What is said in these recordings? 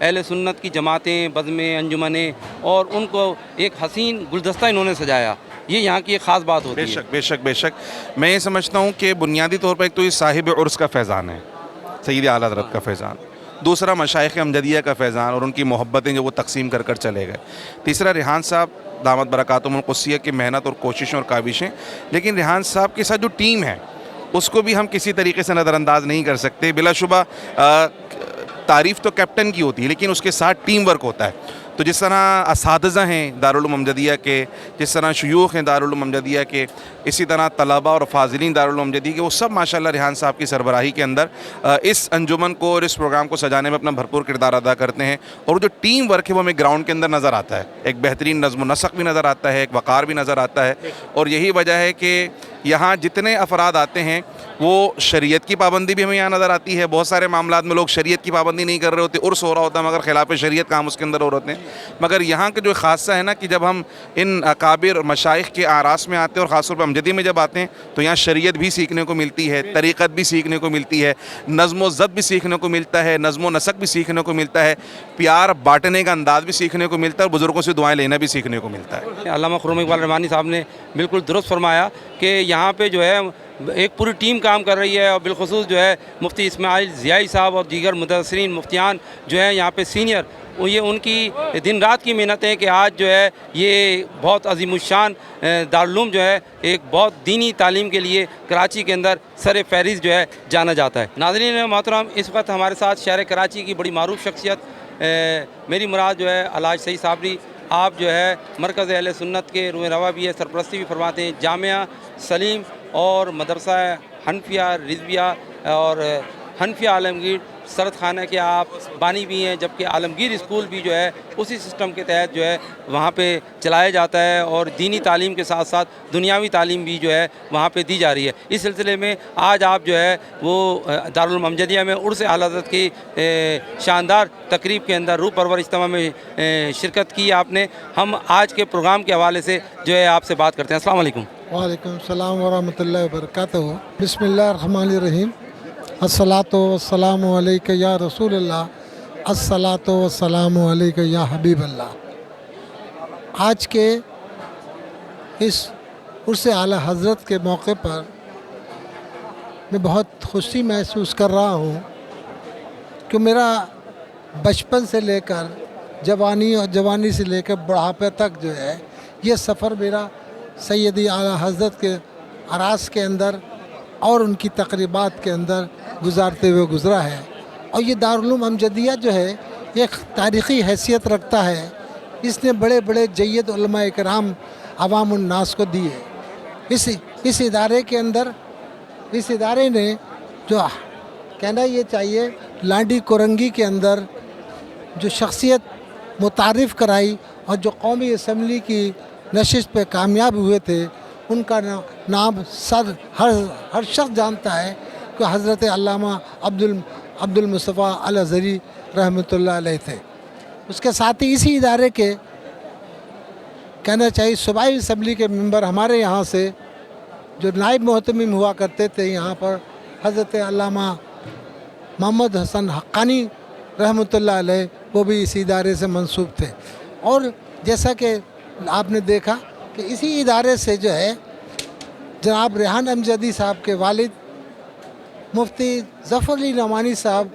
اہل سنت کی جماعتیں، بزمیں، انجمنیں، اور ان کو ایک حسین گلدستہ انہوں نے سجایا. یہ یہاں کی ایک خاص بات ہوتی ہے. بے شک بے شک. میں یہ سمجھتا ہوں کہ بنیادی طور پر ایک تو یہ صاحب عرس کا فیضان ہے، سید اعلیٰ حضرت کا فیضان. دوسرا مشائخ امجدیہ کا فیضان اور ان کی محبتیں جو وہ تقسیم کر چلے گئے. تیسرا ریحان صاحب دامت برکاتہم القدسیہ کی محنت اور کوششیں اور کاوشیں. لیکن ریحان صاحب کے ساتھ جو ٹیم ہے اس کو بھی ہم کسی طریقے سے نظر انداز نہیں کر سکتے. بلا شبہ تعریف تو کیپٹن کی ہوتی ہے لیکن اس کے ساتھ ٹیم ورک ہوتا ہے. تو جس طرح اساتذہ ہیں دارالعلوم امجدیہ کے، جس طرح شیوخ ہیں دارالعلوم امجدیہ کے، اسی طرح طلباء اور فاضلین دارالعلوم امجدیہ کے، وہ سب ماشاءاللہ ریحان صاحب کی سربراہی کے اندر اس انجمن کو اور اس پروگرام کو سجانے میں اپنا بھرپور کردار ادا کرتے ہیں. اور جو ٹیم ورک ہے وہ ہمیں گراؤنڈ کے اندر نظر آتا ہے. ایک بہترین نظم و نسق بھی نظر آتا ہے، ایک وقار بھی نظر آتا ہے. اور یہی وجہ ہے کہ یہاں جتنے افراد آتے ہیں وہ شریعت کی پابندی بھی ہمیں یہاں نظر آتی ہے. بہت سارے معاملات میں لوگ شریعت کی پابندی نہیں کر رہے ہوتے، عرس ہو رہا ہوتا ہے مگر خلاف شریعت کام اس کے اندر ہو رہے ہوتے ہیں. مگر یہاں کے جو خاصہ ہے نا کہ جب ہم ان اکابر اور مشائخ کے آراس میں آتے ہیں اور خاص طور پر امجدی میں جب آتے ہیں تو یہاں شریعت بھی سیکھنے کو ملتی ہے، طریقت بھی سیکھنے کو ملتی ہے، نظم و ضبط بھی سیکھنے کو ملتا ہے، نظم و نسق بھی سیکھنے کو ملتا ہے، پیار بانٹنے کا انداز بھی سیکھنے کو ملتا ہے، اور بزرگوں سے دعائیں لینا بھی سیکھنے کو ملتا ہے. علامہ خرم اقبال رحمانی صاحب نے بالکل درست فرمایا کہ یہاں پہ جو ہے ایک پوری ٹیم کام کر رہی ہے. اور بالخصوص جو ہے مفتی اسماعیل ضیائی صاحب اور دیگر مدثرین مفتیان جو ہیں یہاں پہ سینئر، یہ ان کی دن رات کی محنت ہے کہ آج جو ہے یہ بہت عظیم الشان دارالعلوم جو ہے ایک بہت دینی تعلیم کے لیے کراچی کے اندر سر فہرست جو ہے جانا جاتا ہے. ناظرین محترم، اس وقت ہمارے ساتھ شہر کراچی کی بڑی معروف شخصیت میری مراد جو ہے الحاج سعید صابری، آپ جو ہے مرکز اہل سنت کے روح روا بھی ہے، سرپرستی بھی فرماتے ہیں. جامعہ سلیم اور مدرسہ حنفیہ رضویہ اور حنفیہ عالمگیر سرد خانہ کے آپ بانی بھی ہیں، جبکہ عالمگیر اسکول بھی جو ہے اسی سسٹم کے تحت جو ہے وہاں پہ چلایا جاتا ہے، اور دینی تعلیم کے ساتھ ساتھ دنیاوی تعلیم بھی جو ہے وہاں پہ دی جا رہی ہے. اس سلسلے میں آج آپ جو ہے وہ دارالعلوم امجدیہ میں عرس اعلیٰ حضرت کی شاندار تقریب کے اندر روح پرور اجتماع میں شرکت کی آپ نے. ہم آج کے پروگرام کے حوالے سے جو ہے آپ سے بات کرتے ہیں. السلام علیکم. وعلیکم السلام ورحمۃ اللہ وبرکاتہ. بسم اللہ الرحمن الرحیم. الصلاۃ والسلام علیک یا رسول اللہ، الصلاۃ والسلام علیک یا حبیب اللہ. آج کے اس عرس اعلیٰ حضرت کے موقع پر میں بہت خوشی محسوس کر رہا ہوں کہ میرا بچپن سے لے کر جوانی اور جوانی سے لے کر بڑھاپے تک جو ہے یہ سفر میرا سیدی اعلیٰ حضرت کے اراس کے اندر اور ان کی تقریبات کے اندر گزارتے ہوئے گزرا ہے. اور یہ دارالعلوم امجدیہ جو ہے ایک تاریخی حیثیت رکھتا ہے. اس نے بڑے بڑے جید علماء کرام عوام الناس کو دیے. اس ادارے کے اندر اس ادارے نے جو کہنا یہ چاہیے لانڈی کورنگی کے اندر جو شخصیت متعارف کرائی اور جو قومی اسمبلی کی نشست پہ کامیاب ہوئے تھے، ان کا نام ہر شخص جانتا ہے کہ حضرت علامہ عبد المصطفیٰ الازہری رحمۃ اللہ علیہ تھے. اس کے ساتھ ہی اسی ادارے کے کہنا چاہیے صوبائی اسمبلی کے ممبر ہمارے یہاں سے جو نائب محتمم ہوا کرتے تھے یہاں پر، حضرت علامہ محمد حسن حقانی رحمۃ اللہ علیہ، وہ بھی اسی ادارے سے منسوب تھے. اور جیسا کہ آپ نے دیکھا کہ اسی ادارے سے جو ہے جناب ریحان امجدی صاحب کے والد مفتی ظفر علی نعمانی صاحب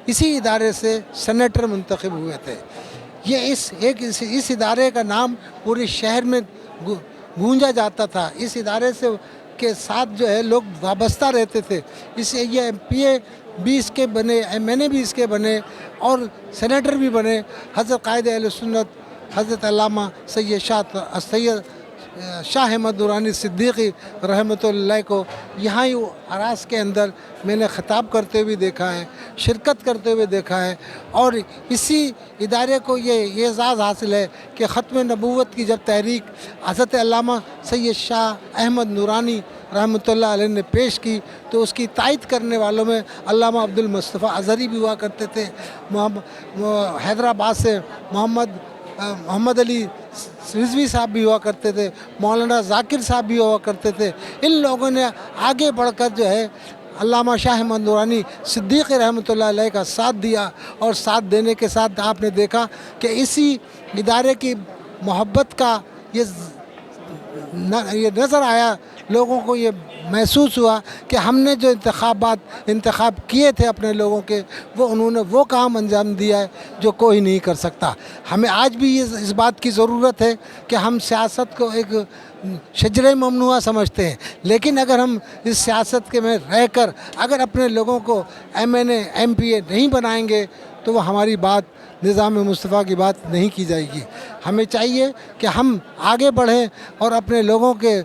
اسی ادارے سے سینیٹر منتخب ہوئے تھے. یہ اس ادارے کا نام پورے شہر میں گونجا جاتا تھا. اس ادارے سے کے ساتھ جو ہے لوگ وابستہ رہتے تھے. اس یہ ایم پی اے بھی اس کے بنے، ایم این اے بھی اس کے بنے، اور سینیٹر بھی بنے. حضرت قائد اہل سنت حضرت علامہ سید شاہ احمد نورانی صدیقی رحمۃ اللہ کو یہاں ہی اراس کے اندر میں نے خطاب کرتے ہوئے دیکھا ہے، شرکت کرتے ہوئے دیکھا ہے. اور اسی ادارے کو یہ اعزاز حاصل ہے کہ ختم نبوت کی جب تحریک حضرت علامہ سید شاہ احمد نورانی رحمۃ اللہ علیہ نے پیش کی تو اس کی تائید کرنے والوں میں علامہ عبد المصطفیٰ الازہری بھی ہوا کرتے تھے. حیدرآباد سے محمد علی رضوی صاحب بھی ہوا کرتے تھے، مولانا ذاکر صاحب بھی ہوا کرتے تھے. ان لوگوں نے آگے بڑھ کر جو ہے علامہ شاہ احمد نورانی صدیق رحمتہ علیہ کا ساتھ دیا، اور ساتھ دینے کے ساتھ آپ نے دیکھا کہ اسی ادارے کی محبت کا یہ نظر آیا، لوگوں کو یہ محسوس ہوا کہ ہم نے جو انتخاب کیے تھے اپنے لوگوں کے، وہ انہوں نے وہ کام انجام دیا ہے جو کوئی نہیں کر سکتا۔ ہمیں آج بھی اس بات کی ضرورت ہے کہ ہم سیاست کو ایک شجرہ ممنوعہ سمجھتے ہیں، لیکن اگر ہم اس سیاست کے میں رہ کر اگر اپنے لوگوں کو ایم پی اے نہیں بنائیں گے تو وہ ہماری بات نظام مصطفیٰ کی بات نہیں کی جائے گی۔ ہمیں چاہیے کہ ہم آگے بڑھیں اور اپنے لوگوں کے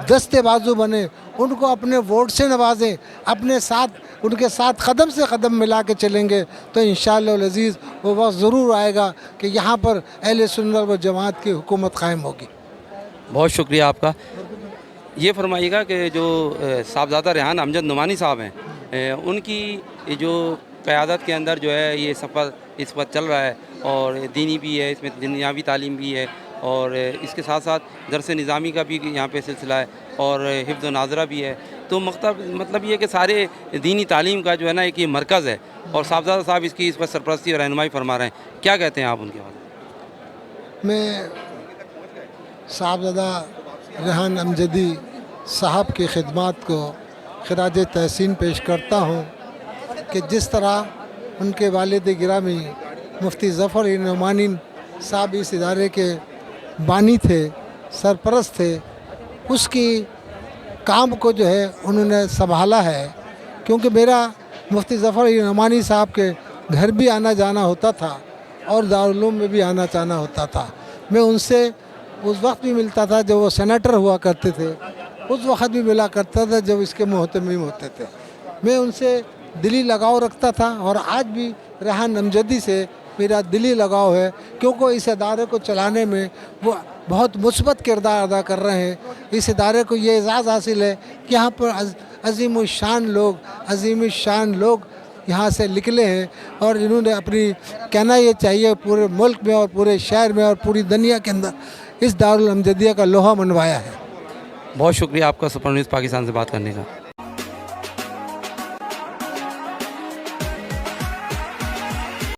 دستے بازو بنیں، ان کو اپنے ووٹ سے نوازیں، اپنے ساتھ ان کے ساتھ قدم سے قدم ملا کے چلیں گے تو انشاءاللہ العزیز وہ وقت ضرور آئے گا کہ یہاں پر اہل سنت و جماعت کی حکومت قائم ہوگی۔ بہت شکریہ آپ کا۔ یہ فرمائیے گا کہ جو صاحبزادہ ریحان امجد نعمانی صاحب ہیں، ان کی جو قیادت کے اندر جو ہے یہ سفر اس وقت چل رہا ہے، اور دینی بھی ہے، اس میں دنیاوی تعلیم بھی ہے، اور اس کے ساتھ ساتھ درس نظامی کا بھی یہاں پہ سلسلہ ہے، اور حفظ و ناظرہ بھی ہے، تو مطلب یہ کہ سارے دینی تعلیم کا جو ہے نا ایک یہ مرکز ہے، اور صاحبزادہ صاحب اس کی اس وقت سرپرستی اور رہنمائی فرما رہے ہیں۔ کیا کہتے ہیں آپ ان کے بارے میں؟ میں صاحبزادہ ریحان امجدی صاحب کی خدمات کو خراج تحسین پیش کرتا ہوں کہ جس طرح ان کے والد گرامی مفتی ظفر نعمانی صاحب اس ادارے کے بانی تھے، سرپرست تھے، اس کی کام کو جو ہے انہوں نے سنبھالا ہے، کیونکہ میرا مفتی ظفر نعمانی صاحب کے گھر بھی آنا جانا ہوتا تھا اور دارالعلوم میں بھی آنا جانا ہوتا تھا۔ میں ان سے اس وقت بھی ملتا تھا جب وہ سینیٹر ہوا کرتے تھے، اس وقت بھی ملا کرتا تھا جب اس کے محتمم ہوتے تھے۔ میں ان سے دلی لگاؤ رکھتا تھا، اور آج بھی ریحان امجدی سے میرا دلی لگاؤ ہے، کیونکہ اس ادارے کو چلانے میں وہ بہت مثبت کردار ادا کر رہے ہیں۔ اس ادارے کو یہ اعزاز حاصل ہے کہ یہاں پر عظیم الشان لوگ یہاں سے نکلے ہیں، اور انہوں نے اپنی کہنا یہ چاہیے پورے ملک میں اور پورے شہر میں اور پوری دنیا کے اندر اس دارالامجدیہ کا لوہا منوایا ہے۔ بہت شکریہ آپ کا سپر نیوز پاکستان سے بات کرنے کا۔